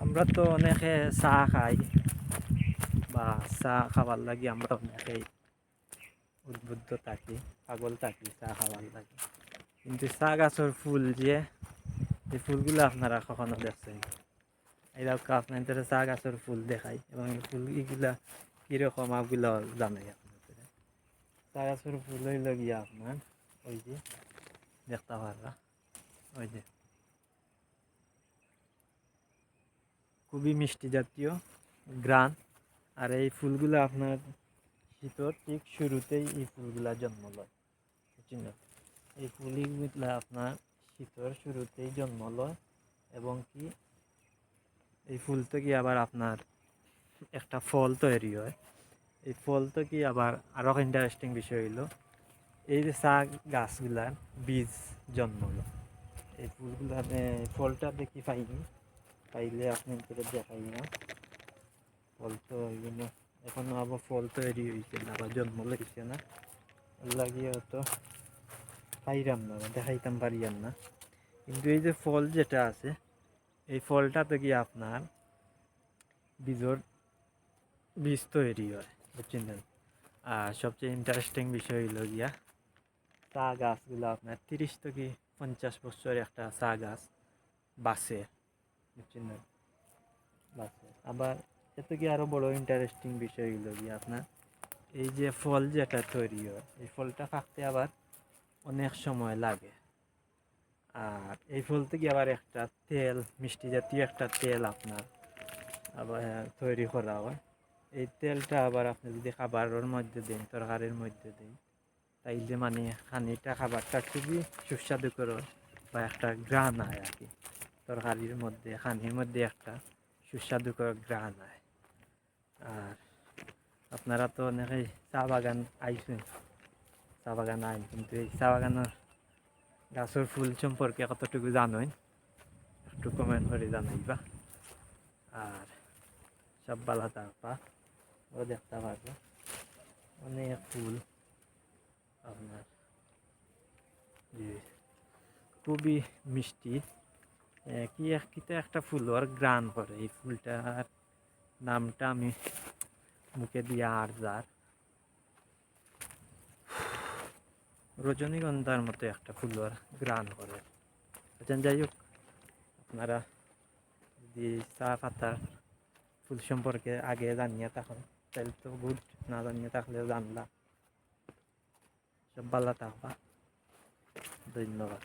আমরা তো অনেকে চা খাই বা চা খাবার লাগি আমরা অনেকেই উদ্বুদ্ধ থাকি, পাগল থাকি চা খাবার লাগি। কিন্তু চা গাছের ফুল যে এই ফুলগুলো আপনারা কখনো দেখছেন? এরকম আপনাদের চা গাছের ফুল দেখাই এবং এই ফুল এগুলা কীরকম ওগুলো জানাই আপনাদের। চা গাছের ফুল হইল গিয়া আপনার ওই যে দেখতে পাররা, ওই যে খুবই মিষ্টি জাতীয় গ্রান। আর এই ফুলগুলো আপনার শীতর ঠিক শুরুতেই এই ফুলগুলা জন্ম লয়, বুঝছেন? এই ফুলগুলা আপনার শীতর শুরুতেই জন্ম লয় এবং কি এই ফুল থেকে আবার আপনার একটা ফল তৈরি হয়। এই ফল থেকে আবার আরও ইন্টারেস্টিং বিষয় হইল এই যে চা গাছগুলার বীজ জন্মলো। এই ফুলগুলার ফলটা দেখি পাইনি, পাইলে আপনি দেখাই না। ফল তো এইগুলো এখনো আবার ফল তৈরি হয়েছে না, আবার জন্ম লইছে না, লাগিয়ে তো পাইরাম না, দেখাইতাম পারিয়াম না। কিন্তু এই যে ফল যেটা আছে এই ফলটা তো কি আপনার বীজর বীজ তৈরি হয়, বুঝছেন? আর সবচেয়ে ইন্টারেস্টিং বিষয় হইল গিয়া চা গাছগুলো আপনার 30 থেকে 50 বছর একটা চা গাছ বাঁচে, বুঝছেন? বাঁচে। আবার এত কি আরো বড় ইন্টারেস্টিং বিষয় হইল গিয়া আপনার এই যে ফল যেটা তৈরি হয় এই ফলটা পাকতে আবার অনেক সময় লাগে। আর এই ফল থেকে আবার একটা তেল, মিষ্টি জাতীয় একটা তেল আপনার আবার তৈরি করা হয়। এই তেলটা আবার আপনি যদি খাবারের মধ্যে দেন, তরকারির মধ্যে দেন, তাইলে মানে খানিটা খাবারটা খুবই সুস্বাদুকর হয় বা একটা ঘ্রাণ হয় আর কি। তরকারির মধ্যে খানির মধ্যে একটা সুস্বাদুকর ঘ্রাণ হয়। আর আপনারা তো অনেকেই চা বাগান আইছেন, চা বাগান আইন, কিন্তু এই চা বাগানের গাছের ফুল সম্পর্কে কতটুকু জানেন একটু কমেন্ট করে জানাইবা। আর সব ভালো থাকবা, ও দেখতে পারবো অনেক ফুল আপনার যে খুবই মিষ্টি। কি কিতা একটা ফুলের গ্রান করে এই ফুলটার নামটা আমি মুখে দিয়ে আর যার রজনীগন্ধার মতো একটা ফুলের গ্রান করে। যাই হোক, আপনারা যদি চা পাতার ফুল সম্পর্কে আগে জানিয়ে থাকুন তাহলে তো গুড, না জানিয়ে থাকলেও জানলা। সব ভালো থাকবা, ধন্যবাদ।